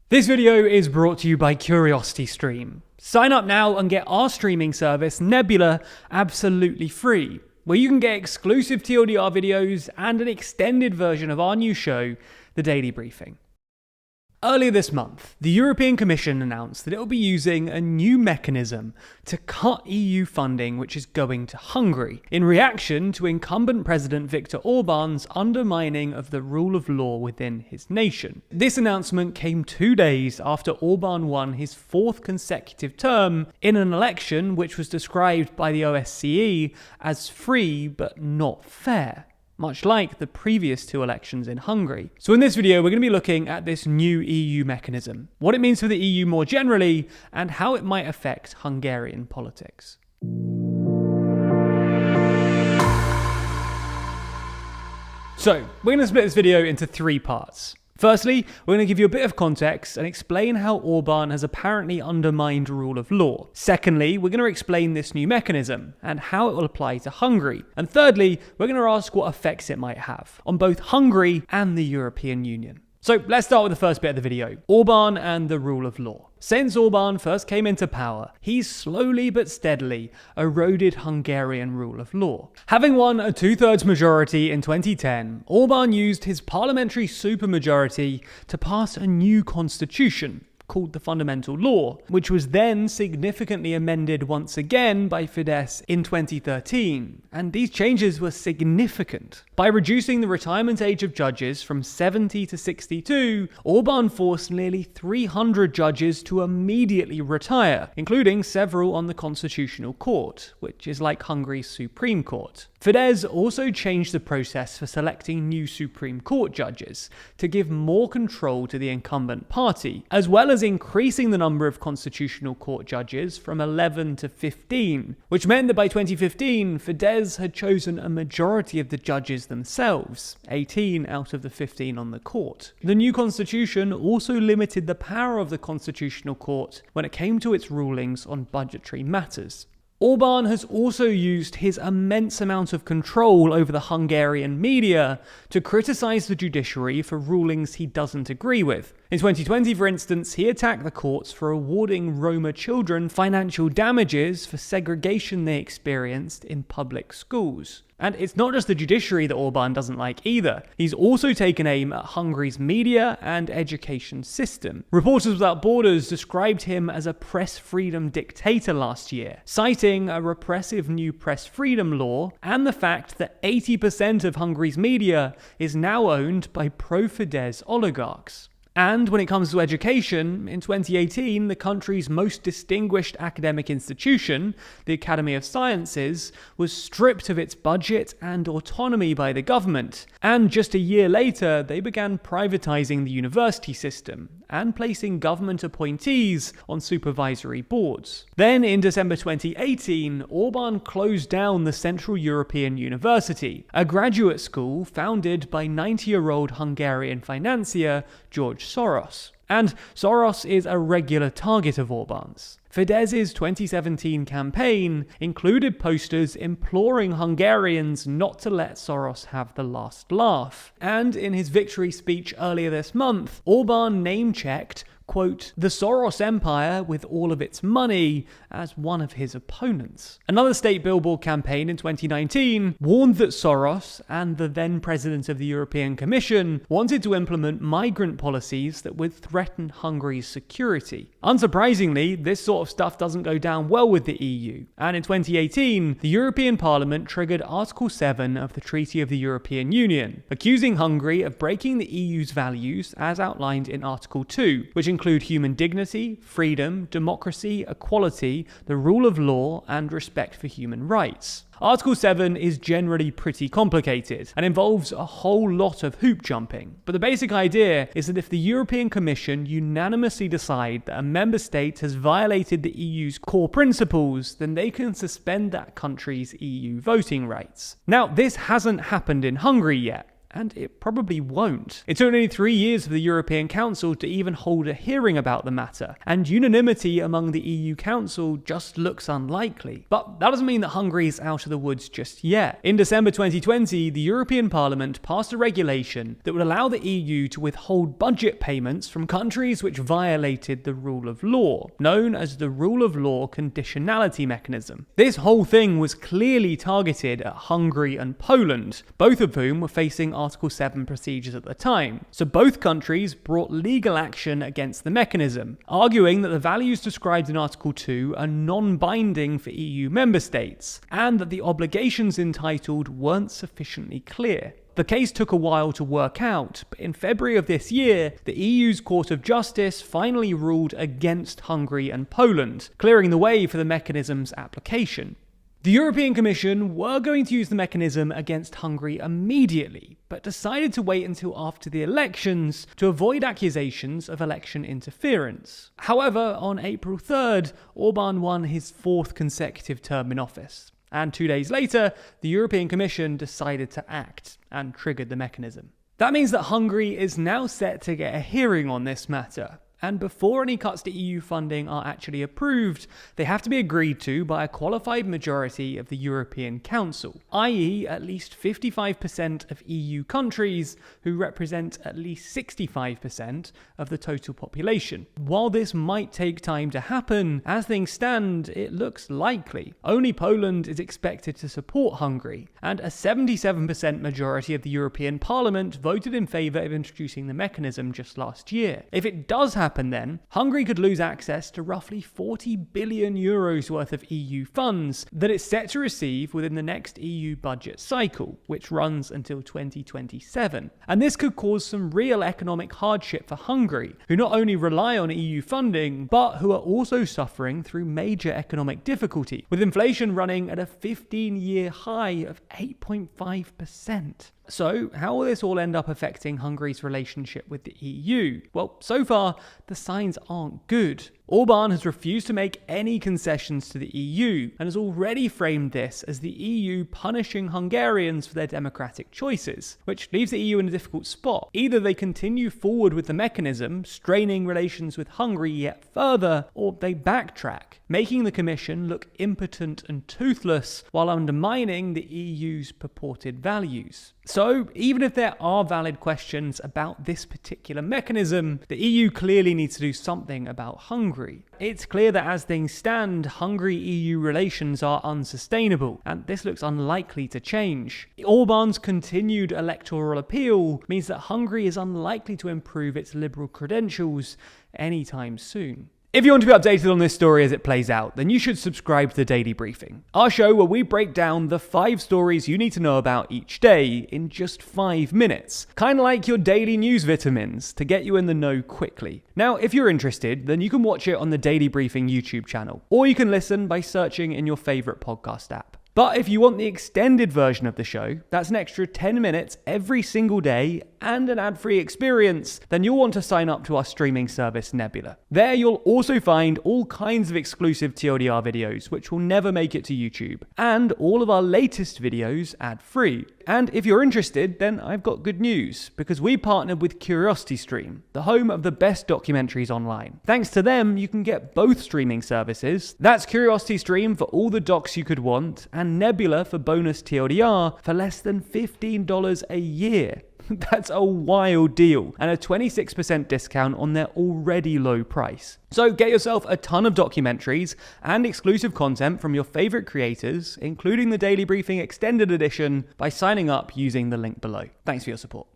This video is brought to you by CuriosityStream. Sign up now and get our streaming service, Nebula, absolutely free, where you can get exclusive TLDR videos and an extended version of our new show, The Daily Briefing. Earlier this month, the European Commission announced that it will be using a new mechanism to cut EU funding which is going to Hungary, in reaction to incumbent President Viktor Orban's undermining of the rule of law within his nation. This announcement came 2 days after Orban won his 4th consecutive term in an election which was described by the OSCE as free but not fair, much like the previous 2 elections in Hungary. So in this video, we're going to be looking at this new EU mechanism, what it means for the EU more generally, and how it might affect Hungarian politics. So, we're going to split this video into 3 parts. Firstly, we're going to give you a bit of context and explain how Orban has apparently undermined rule of law. Secondly, we're going to explain this new mechanism and how it will apply to Hungary. And thirdly, we're going to ask what effects it might have on both Hungary and the European Union. So let's start with the first bit of the video, Orban and the rule of law. Since Orban first came into power, he's slowly but steadily eroded Hungarian rule of law. Having won a 2/3 majority in 2010, Orban used his parliamentary supermajority to pass a new constitution called the Fundamental Law, which was then significantly amended once again by Fidesz in 2013. And these changes were significant. By reducing the retirement age of judges from 70 to 62, Orban forced nearly 300 judges to immediately retire, including several on the Constitutional Court, which is like Hungary's Supreme Court. Fidesz also changed the process for selecting new Supreme Court judges to give more control to the incumbent party, as well as increasing the number of Constitutional Court judges from 11 to 15, which meant that by 2015, Fidesz had chosen a majority of the judges themselves, 18 out of the 15 on the court. The new constitution also limited the power of the Constitutional Court when it came to its rulings on budgetary matters. Orban has also used his immense amount of control over the Hungarian media to criticize the judiciary for rulings he doesn't agree with. In 2020, for instance, he attacked the courts for awarding Roma children financial damages for segregation they experienced in public schools. And it's not just the judiciary that Orban doesn't like either. He's also taken aim at Hungary's media and education system. Reporters Without Borders described him as a press freedom dictator last year, citing a repressive new press freedom law and the fact that 80% of Hungary's media is now owned by pro-Fidesz oligarchs. And when it comes to education, in 2018, the country's most distinguished academic institution, the Academy of Sciences, was stripped of its budget and autonomy by the government. And just a year later, they began privatizing the university system and placing government appointees on supervisory boards. Then, in December 2018, Orban closed down the Central European University, a graduate school founded by 90-year-old Hungarian financier George Soros. And Soros is a regular target of Orban's. Fidesz's 2017 campaign included posters imploring Hungarians not to let Soros have the last laugh. And in his victory speech earlier this month, Orban name-checked, quote, the Soros Empire with all of its money as one of his opponents. Another state billboard campaign in 2019 warned that Soros and the then president of the European Commission wanted to implement migrant policies that would threaten Hungary's security. Unsurprisingly, this sort of stuff doesn't go down well with the EU. And in 2018, the European Parliament triggered Article 7 of the Treaty of the European Union, accusing Hungary of breaking the EU's values as outlined in Article 2, which include human dignity, freedom, democracy, equality, the rule of law, and respect for human rights. Article 7 is generally pretty complicated and involves a whole lot of hoop jumping. But the basic idea is that if the European Commission unanimously decide that a member state has violated the EU's core principles, then they can suspend that country's EU voting rights. Now, this hasn't happened in Hungary yet. and it probably won't. It took nearly 3 years for the European Council to even hold a hearing about the matter, and unanimity among the EU Council just looks unlikely. But that doesn't mean that Hungary is out of the woods just yet. In December 2020, the European Parliament passed a regulation that would allow the EU to withhold budget payments from countries which violated the rule of law, known as the rule of law conditionality mechanism. This whole thing was clearly targeted at Hungary and Poland, both of whom were facing Article 7 procedures at the time. So both countries brought legal action against the mechanism, arguing that the values described in Article 2 are non-binding for EU member states, and that the obligations entitled weren't sufficiently clear. The case took a while to work out, but in February of this year, the EU's Court of Justice finally ruled against Hungary and Poland, clearing the way for the mechanism's application. The European Commission were going to use the mechanism against Hungary immediately, but decided to wait until after the elections to avoid accusations of election interference. However, on April 3rd, Orbán won his 4th consecutive term in office. And 2 days later, the European Commission decided to act and triggered the mechanism. That means that Hungary is now set to get a hearing on this matter. And before any cuts to EU funding are actually approved, they have to be agreed to by a qualified majority of the European Council, i.e. at least 55% of EU countries who represent at least 65% of the total population. While this might take time to happen, as things stand, it looks likely. Only Poland is expected to support Hungary, and a 77% majority of the European Parliament voted in favour of introducing the mechanism just last year. If it does happen then, Hungary could lose access to roughly 40 billion euros worth of EU funds that it's set to receive within the next EU budget cycle, which runs until 2027. And this could cause some real economic hardship for Hungary, who not only rely on EU funding, but who are also suffering through major economic difficulty, with inflation running at a 15-year high of 8.5%. So, how will this all end up affecting Hungary's relationship with the EU? Well, so far, the signs aren't good. Orbán has refused to make any concessions to the EU and has already framed this as the EU punishing Hungarians for their democratic choices, which leaves the EU in a difficult spot. Either they continue forward with the mechanism, straining relations with Hungary yet further, or they backtrack, making the Commission look impotent and toothless while undermining the EU's purported values. So, even if there are valid questions about this particular mechanism, the EU clearly needs to do something about Hungary. It's clear that as things stand, Hungary-EU relations are unsustainable, and this looks unlikely to change. Orbán's continued electoral appeal means that Hungary is unlikely to improve its liberal credentials anytime soon. If you want to be updated on this story as it plays out, then you should subscribe to the Daily Briefing, our show where we break down the 5 stories you need to know about each day in just 5 minutes. Kind of like your daily news vitamins to get you in the know quickly. Now, if you're interested, then you can watch it on the Daily Briefing YouTube channel, or you can listen by searching in your favourite podcast app. But if you want the extended version of the show, that's an extra 10 minutes every single day and an ad-free experience, then you'll want to sign up to our streaming service Nebula. There you'll also find all kinds of exclusive TLDR videos which will never make it to YouTube, and all of our latest videos ad-free. And if you're interested, then I've got good news, because we partnered with CuriosityStream, the home of the best documentaries online. Thanks to them, you can get both streaming services. That's CuriosityStream for all the docs you could want, and Nebula for bonus TLDR for less than $15 a year. That's a wild deal, and a 26% discount on their already low price. So get yourself a ton of documentaries and exclusive content from your favorite creators, including the Daily Briefing Extended Edition, by signing up using the link below. Thanks for your support.